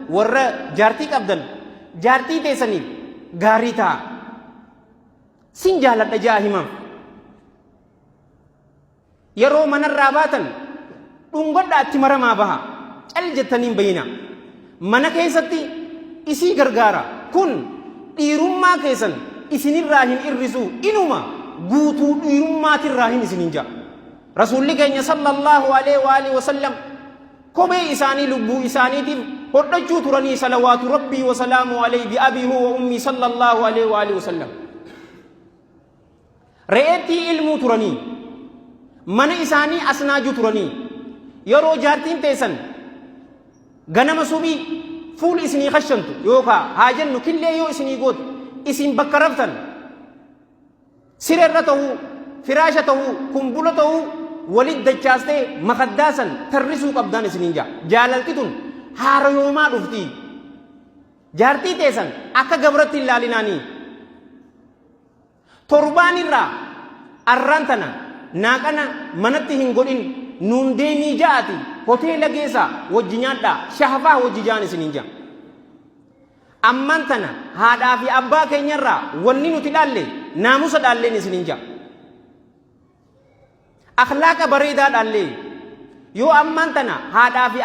warra jaartii qabdan jaartii teessaniif gaarii ta'a. Sin jaaladha jaa himam. Yeroo manarraa baatan dhungadhaa itti maramaa baha. Cal jettaniin bayina. Mana keessatti isii gargaara. Kun dhiirummaa keessan isinirraa hin irrisu inuma guutuu dhiirummaatirraa hin isinin jaa. Rasuulli keenya sallallahu alaihi wa sallam kophee isaanii lubbuu isaaniitiif hodhachuu turanii salawaatu rabbii wa salaamu alaihi bi abii wa ummii sallallahu alaihi wa sallam. Re'eettii ilmuu turanii mana isaanii asnaajuu turanii yeroo jaartiin teessan ganama subii fuul isinii khashantu yookaan haa jennu killee yoo isinii gootu isin bakka raftan sirerra ta'uu firaasha ta'uu kumbula ta'uu walit dachaastee makaddaasan tarrisuu qabdaan isiniin jaa. Jaalalti tun haara yoomaa dhufti. Jaartii teessan akka gabratti hin laalinaanii. Torbaan irraa arraan tana naaqana manatti hin godhin nuun deemii ja'ati hoteela geessa wajji nyaadhaa shahafaa wajji jaan isiniin jaa. Amman tana haadhaa fi abbaa keenyarraa wanni nuti dhaalle naamusa dhaalleen isiniin jaa. Akhlaaqa bareedaa dhaallee yoo amman tana haadhaa fi